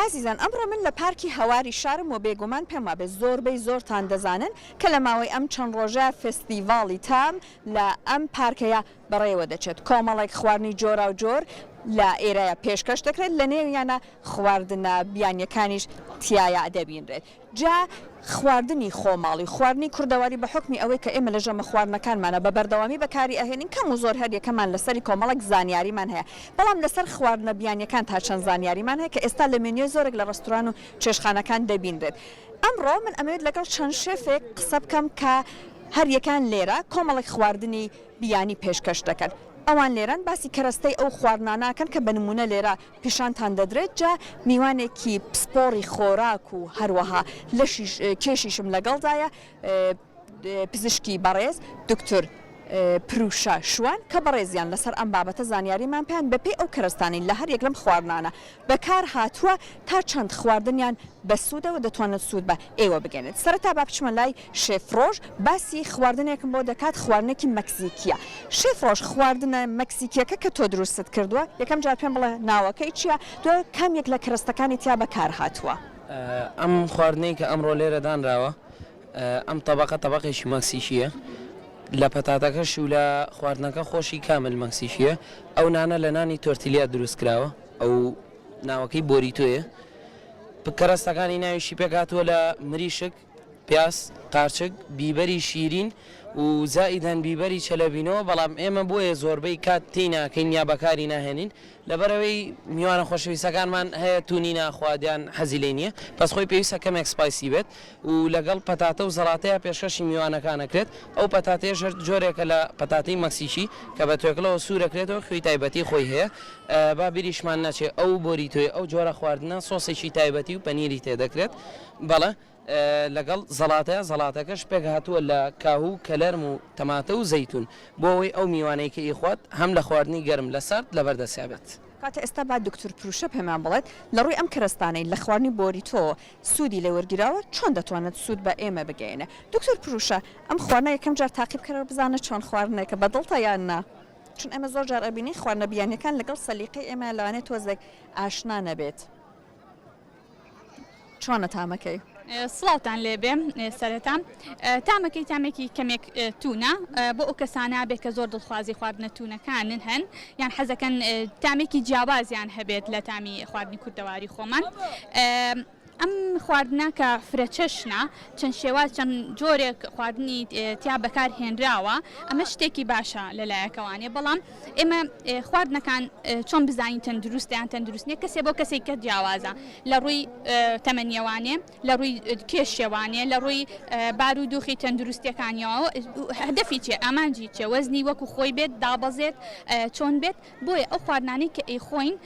ئازیزان ئەمڕۆ من لە پارکی هەواری شارم و بێگومان پێم وابێت زۆربەی زۆرتان دەزانن کە لە ماوەی ئەم چەند ڕۆژە فستیڤاڵی تام لە ئەم پارکەیە بەڕێوە دەچێت کۆمەڵێک خواردنی جۆرا و جۆر لە ئێرەیە پێشکەش دەکرێت لە نێویانە خواردنە بیانیەکانیش تایە دەبینرێت جا خواردنی خۆماڵی خواردنی کوردەواری بە حکمی ئەوەی کە ئێمە لە ژەمە خواردنەکانمانە بە بەردەوامی بەکاری ئەهێنین کەم و زۆر هەریەکەمان لەسەری کۆمەڵک زانیاریمان هەیە بەڵام لەسەر خواردنە بیانیەکان تا چەند زانیاریمان هەیە کە ئێستا لە مێنوێ زۆرێک لە ڕستوران و چێشخانەکان دەبینرێت ئەمڕۆ من ئەمەوێت لەگەڵ چەند شێفێک قسە بکەم کە هەریەکان لێرە کۆمەڵێک خواردنی بیانی پێشکەش دەکەن ئەوان لێران باسی کەرەستەی ئەو خواردناناکەن کە بە نمونە لێرە پیشانتان دەدرێت جا میوانێکی پسپۆڕی خۆراک و هەروەها کێشیشم لەگەڵدایە پزیشکی بەڕێز دکتۆر پروشە شوان کە بەڕێزیان لەسەر ئەم بابەتە زانیاریمان پێیان بەپێی ئەو کەرەستانی لە هەر یەک لەم خواردنانە بەکار هاتووە تا چەند خواردنیان بە سوودەوە دەتوانێت سوود بە ئێوە بگەنێت سەرەتا با بچمە لای شێفڕۆژ باسی خواردنێکم بۆ دەکات خواردنێکی مەکسیکیە شێفڕۆژ خواردنە مەکسیکیەکە کە تۆ دروستت کردووە یەکەم جار پێم بڵێ ناوەکەی چییە تۆ کامێک لە کەرەستەکانی تیا بەکار هاتووە ئەم خواردنەی کە ئەمڕۆ لێرە دانراوە ئەم تەبەقێکی مەکسیکیە لە پەتاتەکەش و لە خواردنەکە خۆشی کامل مەکسیکیە ئەو نانە لە نانی تۆرتیلیا دروست کراوە ئەو ناوەکەی بۆریتۆیە کەرەستەکانی ناویشی پێکاتوە لە مریشک پیاس قارچک بیبەری شیرین و زائیدەن بیبەری چەلەبینەوە بەڵام ئێمە بۆیە زۆربەی کات تێی ناکەین یا بەکاری ناهێنین لەبەرەوەی میوانە خۆشەویستەکانمان هەیە تونی ناخوادیان حەزی لێ نییە پس خۆی پێویستە کەمێک سپایسی بێت و لەگەڵ پەتاتە و زەڵاتەیە پێشکەشی میوانەکانەکرێت ئەو پەتاتەیە جۆرێکە لە پەتاتەی مەکسیکی کە بە توێکڵەوە سوورەکرێتەوە خوێی تایبەتی خۆی هەیە با بیریشمان نەچێت ئەو بۆریتۆی ئەو جۆرە خواردنە سۆسێکی تایبەتی و پەنیری تێدەکرێت بەڵێ لەگەڵ زەڵاتەکەش پێک هاتووە لە کاهوو کەلەرم و تەماتە و زەیتون بۆ ئەوەی ئەو میوانەی کە ئیخوات هەم لە خواردنی گەرم لە سارد لەبەردەسیابێت کاتە ئێستا با دکتۆر پروشە پێمان بڵێت لە ڕووی ئەم کەرەستانەی لە خواردنی بۆریتۆ سوودی لێ وەرگراوە چۆن دەتوانێت سوود بە ئێمە بگەێنێ دکتۆر پروشە ئەم خواردنە یەکەم جار تاقیب کەرەوە بزانە چۆن خواردنێکە بەدڵتە یان نا چون ئێمە زۆر جار ئەبینی خواردنە بیانیەکان لەگەڵ سەلیقەی ئێمە لەوانێت تۆزێک ئاشنا نەبێت چۆنە تامەکەی سڵاوتان لێبێ سەرەتا تامەکەی تامێکی کەمێک تونە بۆ ئەو کەسانە بێت کە زۆر دڵخوازی خواردنە تونەکانن هەن یان حەزەکەن تامێکی جیاوازیان هەبێت لە تامی خواردنی کوردەواری خۆمان ئەم خواردنە کە فرەچەشنە چەند شێواز چەند جۆرێک خواردنی تیا بەکار هێنراوە ئەمە شتێکی باشە لەلایەکەوانێ بەڵام ئێمە خواردنەکان چۆن بزانین تەندروستیان تەندروستنیە کەسێ بۆ کەسێک کە جیاوازە لە ڕووی تەمەنیەوانێ لە ڕووی کێشێوانێ لە ڕووی بارودۆخی تەندروستیەکانیەوە هەدەفی چێ ئامانجی چێ وەزنی وەکو خۆی بێت دابەزێت چۆن بێت بۆیە ئەو خواردنانەی کە ئەیخۆین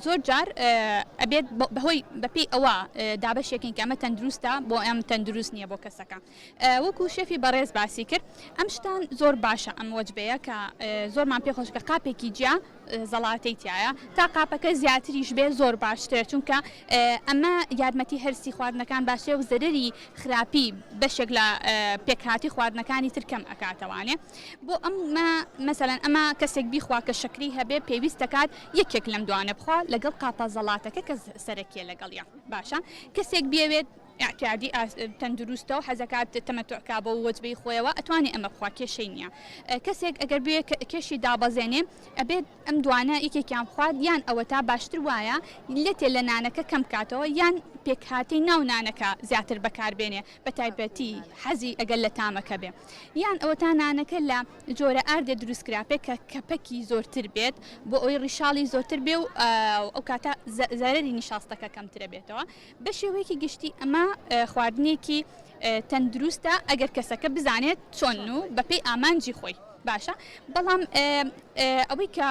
زۆر جار ئەبێت بەهۆی بەپێی ئەوە دابەشێکین کە ئەمە تەندروستە بۆ ئەم تەندروست نییە بۆ کەسەکە وەکو شێفی بەڕێز باسی کرد ئەم شتان زۆر باشە ئەم وەجبەیە کە زۆرمان پێخۆش کە قاپێکی جیا زەڵاتەی تایە تا قاپەکە زیاتریش بێ زۆر باشتر چونکە ئەمە یارمەتی هەرسی خواردنەکان باشێ و زەرری خراپی بەشێک لە پێکهاتی خواردنەکانی ترکەم ئەکاتەوانێ بۆ ئەمە مەسەلەن ئەمە کەسێک بیخوا کە شەکری هەبێ پێویست دەکات یەکێک لەم دوانە بخوا لەگەڵ قاپە زەڵاتەکە کە سەرەکیە لەگەڵیە باشە کەسێک بێوێت اعتیادی تەندروستە و حەزەکات تەمەتوعکا بە وەجبەی خۆیەوە ئەتوانێت ئەمە بخوا کێشەی نییە کەسێک ئەگەر بێ کێشی دابەزێنێ ئەبێت ئەم دوانە یەکێکیان خوارد یان ئەوە تا باشتر وایە لێتێ لە نانەکە کەم کاتەوە یان پێکهاتی ناو نانەکە زیاتر بەکاربێنێ بە تایبەتی حەزی ئەگەر لە تامەکە بێ یان ئەوە تا نانەکە لە جۆرە ئاردێ دروستکراپێک کە کەپەکی زۆرتر بێت بۆ ئەوی ڕیشاڵی زۆرتر بێ و ئەو کاتە زەرەری نیشاستەکە کەمترە بێتەوە بە شێوەیەکی گشتی ئەمە خواردنێکی تەندروستە ئەگەر کەسەکە بزانێت چۆن و بەپێی ئامانجی خۆی باشە بەڵام ئەوەی کە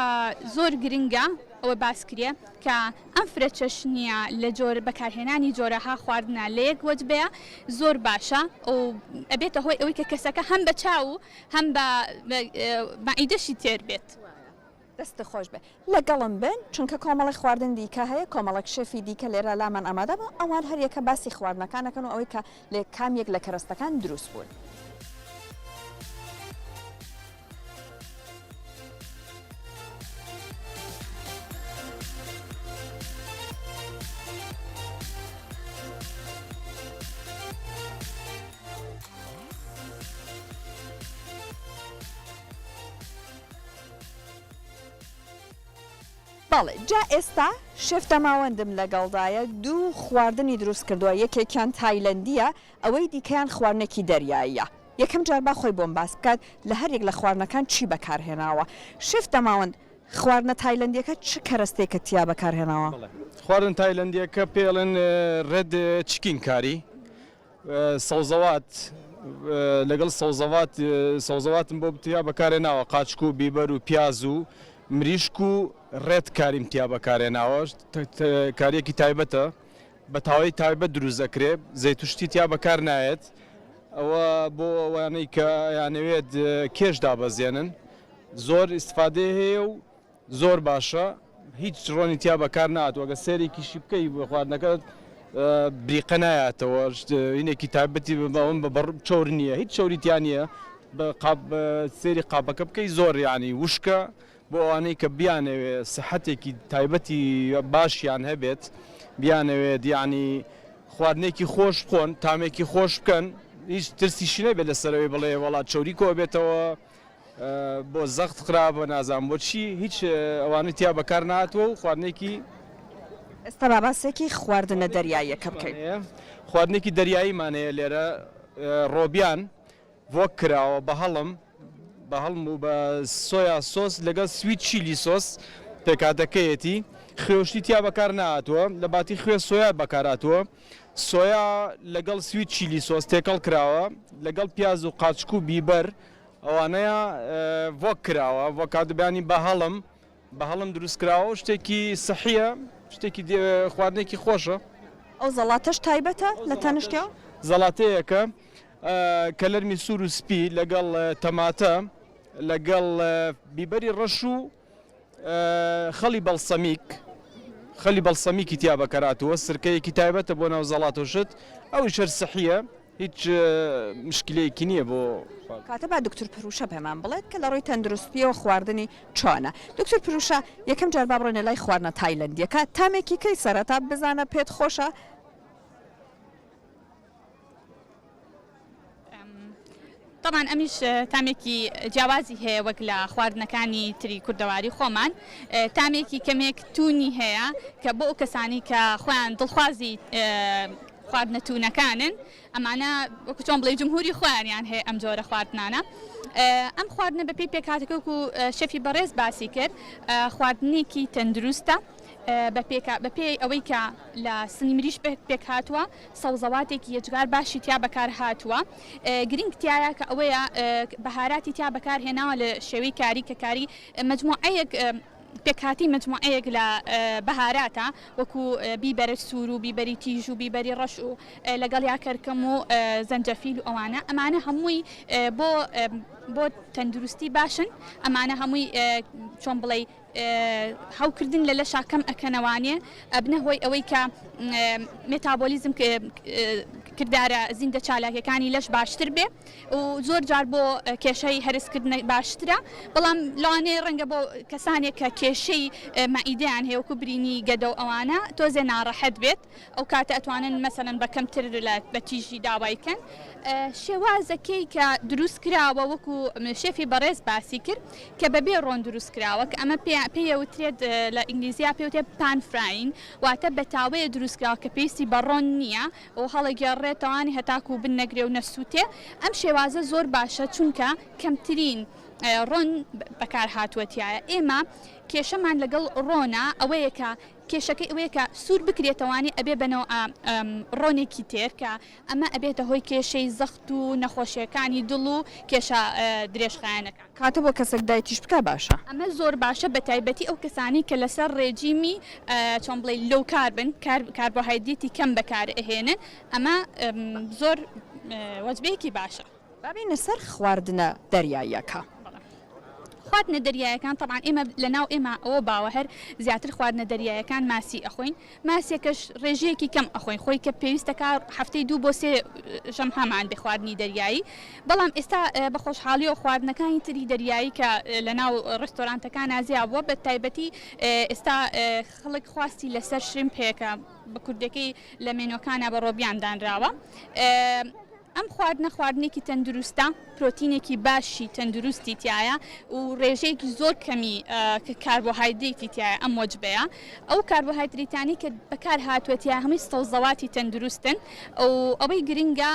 زۆر گرنگە ئەوە باسکرێ کە ئەم فرەچەشنیە لە جۆر بەکارهێنانی جۆرەها خواردنە لە یەک وەجبەیە زۆر باشە و ئەبێتە هۆی ئەوەی کە کەسەکە هەم بە چاو و هەم بە مەعیدەشی تێر بێت دەستە خۆش بێ لەگەڵم بن چونکە کۆمەڵی خواردن دیکە هەیە کۆمەڵک شێفی دیکە لێرە لامان ئامادە بە ئەوان هەریەکە باسی خواردنەکانەکەن و ئەوەی کە لێ کامێک لە کەرەستەکان دروست بوون. بەڵێ جا ئێستا شێفتە ماوەندم لەگەڵدایە دوو خواردنی دروست کردووە یەکێکیان تایلەندیە ئەوەی دیکەیان خواردنێکی دەریاییە یەکەم جار با خۆی بۆم باس بکات لە هەرێک لە خواردنەکان چی بەکارهێناوە شێفتە ماوەند خواردنە تایلەندیەکە چ کەرەستێکە تیا بەکارهێناوە خواردن تایلەندیەکە پێڵێن ڕێد چکین کاری سەوزەوات لەگەڵ سەوزەواتم بۆ بتیا بەکارهێناوە قاچک و بیبەر و پیاز و مریشک و ڕێت کاریم تیا بەکارهێناوە کاریەکی تایبەتە بە تاوەی تایبەت دروست دەکرێت زەیتوشتی تیا بەکار نایێت ئەوە بۆ ئەوانەی کە یانەوێت کێش دابەزێنن زۆر ئیسفادێ هەیە و زۆر باشە هیچ ڕۆنی تیا بەکار نات وەگە سێرێکیشی بکەی بە خواردنەکەت بریقە نایەتەوە هینێکی تایبەتی بەون بە چۆر نییە هیچ چۆریتیان نییە سێری قاپەکە بکەی زۆر یانی وشکە بۆ ئەوانەی کە بیانەوێ سەحەتێکی تایبەتی باشیان هەبێت بیانەوێت یانی خواردنێکی خۆش بخۆن تامێکی خۆش بکەن هیچ ترسیشی نەبێت لەسەرەوەی بڵێ وڵات چۆری کۆ بێتەوە بۆ زەخت خراپە نازان بۆچی هیچ ئەوانەی تیا بەکار نهاتوە و خواردنێکی ئێستا باباسێکی خواردنە دەریاییەکە بکەین خواردنێکی دەریاییمانەیە لێرە ڕۆبیان وەک کراوە بە هەڵم و بە سۆیا سۆس لەگەڵ سویت چیلی سۆس پێکاتەکەیەتی خوێشتی تیا بەکار نهاتووە لە باتی خوێ سۆیا بەکاراتوە سۆیا لەگەڵ سویت چیلی سۆس تێکەڵ کراوە لەگەڵ پیاز و قاچک و بیبەر ئەوانەیە وەک کراوە وە کاتبیانی بە هەڵم دروست کراوە شتێکی سەحیە شتێکی خواردنێکی خۆشە ئەو زەڵاتەش تایبەتە لە تەنیشتەوە زەڵاتەیەکە کەلەرمی سوور و سپی لەگەڵ تەماتە لەگەڵ بیبەری ڕەش و خەڵی بەڵسەمیکی تیا بەکاراتوە سرکەیەکی تایبەتە بۆ ناو زەڵاتۆشت ئەوی شەر سەحیە هیچ مشکلەیەکی نییە بۆ کاتە با دکتۆر پروشە پێمان بڵێت کە لە ڕۆی تەندروستیەوە خواردنی چۆنە دکتۆر پروشە یەکەم جار با بڕێنە لای خواردنە تایلەندیەکە تامێکی کەی سەرەتا بزانە پێت خۆشە طبعا ئەمیش تامێکی جیاوازی هەیە وەک لە خواردنەکانی تری کوردەواری خۆمان تامێکی کەمێک تونی هەیە کە بۆ ئەو کەسانی کە خۆیان دڵخوازی خواردنە تونەکانن ئەمانە وەکو چۆن بڵێ جمهوری خۆیانیان هەیە ئەم جۆرە خواردنانە ئەم خواردنە بەپێی پێکاتەکە و شەفی بەڕێز باسی کرد خواردنێکی تەندروستە بەپێی ئەوەی کە لە سنی مریش پێک هاتووە سەوزەواتێکی یەجگار باشی تیا بەکار هاتووە گرنگتیایە کە ئەوەیە بەهاراتی تیا بەکار هێناوە لە شێوەی کاری کە کاری مجموعەیەک پێکهاتی مجموعەیەک لە بەهاراتە وەکو بیبەرە سوور و بیبەری تیژ و بیبەری ڕەش و لەگەڵ یا کەرکەم و زەنجەفیل و ئەمانە هەمووی بۆ تەندروستی باشن ئەمانە هەمووی چۆن بڵێ هەوکردن لە شاکەم ئەکەنەوانێ ئەبنە هۆی ئەوەی کە مێتابۆلیزم کردارە زیندە چالاکیەکانی لەش باشتر بێ و زۆر جار بۆ کێشەی هەرسکردن باشترە بەڵام لەوانەیە ڕەنگە بۆ کەسانێک کە کێشەی مەعیدەیان هەیە وەکو برینی گەدە و ئەوانە تۆزێ ناڕەحەت بێت ئەو کاتە ئەتوانن مەسەلەن بەکەمتر بە تیژی داوایکەن شێوازەکەی کە دروست کراوە وەکو شێفی بەڕێز باسی کرد کە بەبێ ڕۆن دروست کراوە کە ئەمە پێوترێت لە ئینگلیزیا پێوتێت پان فراین واتە بە تاوەیە دروست کراوە کە پێویستی بە ڕۆن نییە و هەڵەگەڕێتەوانی هەتاکو و بنەگرێ و نەسووتێ ئەم شێوازە زۆر باشە چونکە کەمترین ڕۆن بەکار هاتووەتیایە ئێمە کێشەمان لەگەڵ ڕۆنا ئەوەیە کە کێشەکەی ئەوەیە کە سوور بکرێتەوانی ئەبێ بنەوە ڕۆنێکی تێر کە ئەمە ئەبێتە هۆی کێشەی زەخت و نەخۆشیەکانی دڵ و کێشە درێژخایەنەکان کاتە بۆ کەسێک دایتیش بکە باشە ئەمە زۆر باشە بە تایبەتی ئەو کەسانی کە لەسەر ڕێجیمی چۆن بڵێ لەو کاربن کاربۆهایدرێتی کەم بەکارهێنن ئەمە زۆر وەجبەیەکی باشە بابینە سەر خواردنە دەریاییەکە خواردنە دەریایەکان طبعاً ئێمە لە ناو ئێمە ئەوە باوە هەر زیاتر خواردنە دەریایەکان ماسی ئەخۆین ماسێکەش ڕێژەیەکی کەم ئەخۆین خۆی کە پێویستەکە هەفتەی 2 بۆ 3 ژەم هەمان بێ خواردنی دەریایی بەڵام ئێستا بە خۆشحاڵی و خواردنەکانی تری دەریایی کە لە ناو ڕێستۆرانتەکان ئازیا بووە بە تایبەتی ئێستا خەڵک خواستی لەسەر شرمپێکە بە کوردەکەی لە مێنوەکانە بە ڕۆبیان دانراوە ئەم خواردنێکی تەندروستە پرۆتینێکی باشی تەندروستی تایە و ڕێژەیەکی زۆر کەمی کاربۆهایدریتی تایە ئەم وەجبەیە ئەو کاربۆهایدریتانی کە بەکار هاتووەتیە هەمووی سەوزەواتی تەندروستن و ئەوەی گرنگە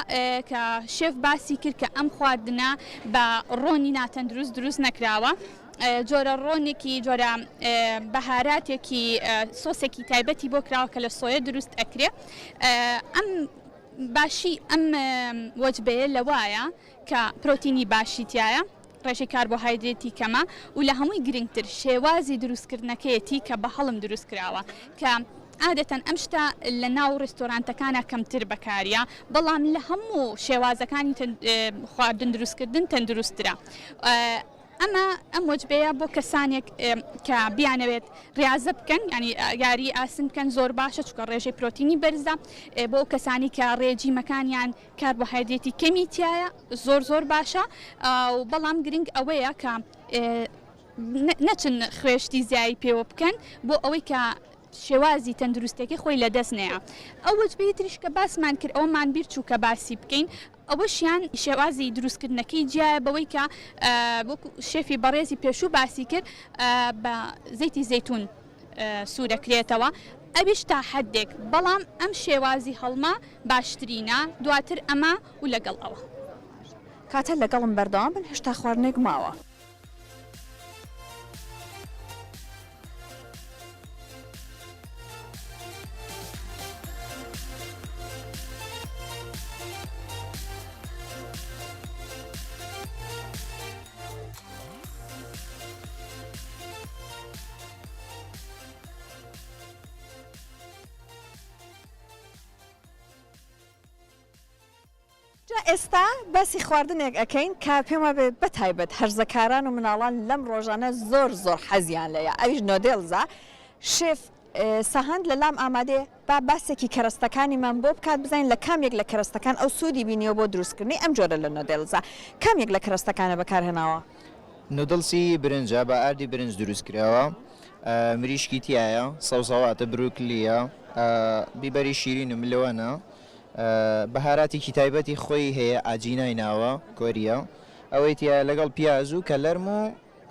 کە شێف باسی کرد کە ئەم خواردنە بە ڕۆنی ناتەندروست دروست نەکراوە جۆرە ڕۆنێکی جۆرە بەهاراتێکی سۆسێکی تایبەتی بۆ کراوە کە لە سۆیە دروست ئەکرێ ئەم باشی ئەم وەجبەیە لەوایە کە پرۆتینی باشی تایە ڕێژەی کاربۆهایدرێتی کەمە و لە هەمووی گرنگتر شێوازی دروستکردنەکەیەتی کە بە هەڵم دروست کراوە کە عادەتەن ئەم شتە لە ناو ڕێستۆرانتەکانە کەمتر بەکاریە بەڵام لە هەموو شێوازەکانی خواردن دروستکردن تەندروسترە. ئەم وەجبەیە بۆ کەسانێک کە بیانەوێت ڕاضە بکەن ینی یاری ئاسن بکەن زۆر باشە چکە ڕێژەی پرۆتینی بەرزە بۆ کەسانی کە ڕێجیمەکانیان کاربۆهایدرێتی کەمی تایە زۆر باشە و بەڵام گرنگ ئەوەیە کە نەچن خوێشتی زیایی پێوە بکەن بۆ ئەوەی کە شێوازی تەندروستێکی خۆی لە دەست نەیە. ئەو وەجبەی تریش کە باسمان کرد ئەومان بیر چوو کە باسی بکەین ئەوەشیان شێوازی دروستکردنەکەی جیایە بەوەی کە شێفی بەڕێزی پێشوو باسی کرد بە زەیتی زەیتون سوورەکرێتەوە ئەویش تا حەدێک بەڵام ئەم شێوازی هەڵما باشترینە دواتر ئەمە و لەگەڵ ئەوە کاتە لەگەڵم بەردەوام بن هێشتا خواردنێک ماوە. ئێستا باسی خواردنێک ئەەکەین کا پێمە بێت بەتایبەت هەرزەکاران و مناڵان لەم ڕۆژانە زۆر حەزیان لەیە ئەویش نۆدێڵزە شێف سەهاند لە لام ئامادێ با باسێکی کەرەستەکانیمان بۆ بکات بزانین لە کامێک لە کەرەستەکان ئەو سوودی بینیەوە بۆ دروستکردنی ئەم جۆرە لە نۆدێڵزە کامێک لە کەرەستەکانە بەکارهێناوە. نودڵسی برنجە بە ئاردی برنج دروست کراوە مریشکی تایە سەوزەواتە بروکلیە بیبەری شیرین و ملەوەنە بەهاراتێکی تایبەتی خۆی هەیە ئاجینای ناوە کۆریە ئەوەی تیا لەگەڵ پیاز و کەلەرم و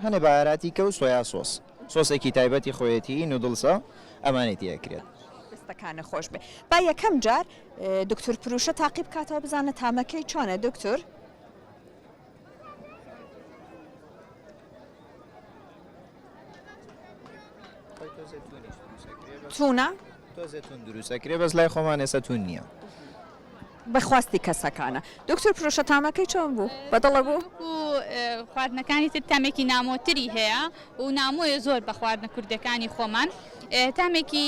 هەنێ بەهاراتی کە و سۆیا سۆسێکی تایبەتی خۆیەتی نودڵسە ئەمانێتی ئەکرێت دەستەکانە خۆش بێ با یەکەم جار دکتۆر پروشە تاقیب کاتەوە بزانە تامەکەی چۆنە دکتۆر؟ تونە؟ تۆزێتون دروستەکرێ بەس لای خۆمان ێستا تون نییە بەخواستی کەسەکانە. دکتۆر پرۆشە تامەکەی چۆن بوو؟ بەدڵە بوو؟ خواردنەکانی تر تامێکی نامۆتری هەیە و نامۆیە زۆر بە خواردنە کوردەکانی خۆمان تامێکی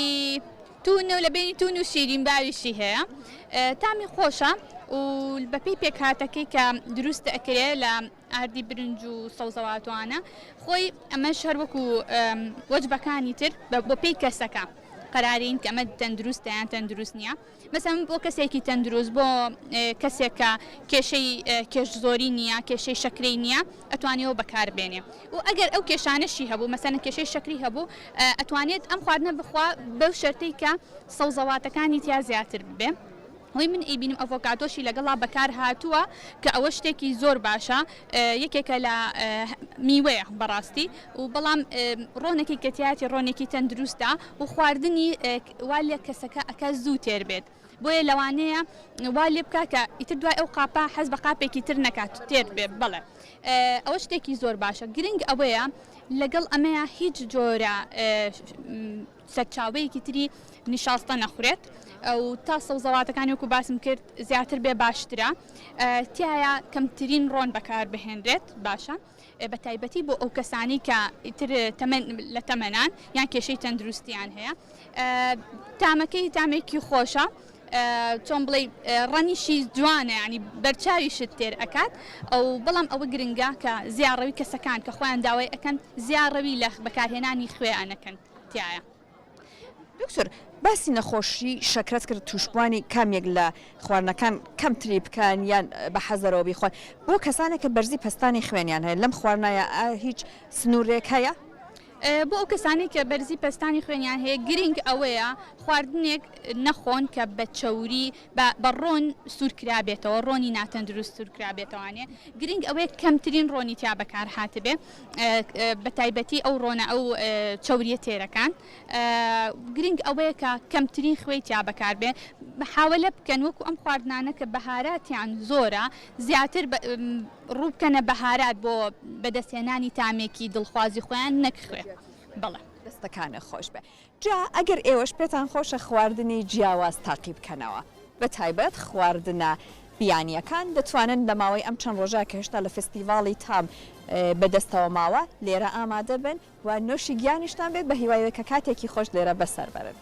تون و لە بینی تون و شیرین باویشی هەیە تامی خۆشە و بەپی پێکهاتەکەی کە دروست ئەکرێ لە ئاردی برنج و سەوزەواتوانە خۆی ئەمەش هەروەکو وەجبەکانی تر بۆ پێی کەسەکە قەرارین کە ئەمە تەندروستە یان تەندروست نییە مەسەڵەن بۆ کەسێکی تەندروست بۆ کەسێکە کێشەی کێش زۆری نییە کێشەی شەکرەی نییە ئەتوانێەوە بەکاربێنێ و ئەگەر ئەو کێشانەشی هەبوو مەسەڵەن کێشەی شەکری هەبوو ئەتوانێت ئەم خواردنە بخوا بەو شەرتەی کە سەوزەواتەکانی تیا زیاتر ببێ. هۆی من ئەیبینم ئەڤۆکادۆشی لەگەڵا بەکار هاتووە کە ئەوە شتێکی زۆر باشە یەکێکە لە میوەیە بەڕاستی و بەڵام ڕۆنێکی کەتیاتی ڕۆنێکی تەندروستە و خواردنی وا لێ کەسەکە ئەکە زوو تێر بێت بۆیە لەوانەیە وا لێ بکە کە ئیتر دوای ئەو قاپا حەز بە قاپێکی تر نەکات تێر بێت بەڵێ ئەوە شتێکی زۆر باشە گرنگ ئەوەیە لەگەڵ ئەمەیە هیچ جۆرە سەرچاوەیەکی تری نیشاستە نەخورێت ئەو تا سەوزەواتەکانی وەکو باسم کرد زیاتر بێ باشترە تایە کەمترین ڕۆن بەکار بهێنرێت باشە بە تایبەتی بۆ ئەو کەسانی کە ئیتر لە تەمەنان یان کێشەی تەندروستیان هەیە تامەکەی تامێکی خۆشە چۆن بڵێ ڕەنیشی جوانە ینی بەرچاویشت تێر ئەکات ئەو بەڵام ئەوە گرنگە کە زیاڕەوی کەسەکان کە خۆیان داوای ئەەکەن زیاڕەوی لە بەکارهێنانی خوێیانەکەن تایە. دکتۆر باسی نەخۆشی شەکرەت کرد توشبوانی کامێک لە خواردنەکان کەمتری بکەن یان بە حەزەرەوە بیخۆن بۆ کەسانێک کە بەرزی پەستانی خوێنیان هەیە لەم خواردنایە هیچ سنوورێک هەیە؟ بۆ ئەو کەسانی کە بەرزی پەستانی خوێنیان هەیە گرنگ ئەوەیە خواردنێک نەخۆن کە بە چەوری بە ڕۆن سوورکرابێتەوە ڕۆنی ناتەندروست سوورکرابێتەوەوانێ گرنگ ئەوەیە کەمترین ڕۆنی تیا بەکار هاتبێ بە تایبەتی ئەو ڕۆنە ئەو چەوریە تێرەکان گرنگ ئەوەیە کە کەمترین خوێی تیا بەکار بێ حاولە بکەن وەکو ئەم خواردنانە کە بەهاراتیان زۆرە زیاتر ڕووبکەنە بەهارات بۆ بەدەستێنانی تامێکی دڵخوازی خۆیان نەکخوێ بەڵێ دەستەکانە خۆش بێ جا ئەگەر ئێوەش پێتان خۆشە خواردنی جیاواز تاقی بکەنەوە بە تایبەت خواردنە بیانیەکان دەتوانن لە ماوەی ئەم چەند ڕۆژە کە هێشتا لە فستیڤاڵی تام بەدەستەوە ماوە لێرە ئامادە بن و نوۆشی گیانیشتان بێت بە هیوایەوە کە کاتێکی خۆش لێرە بەسەر بەرن.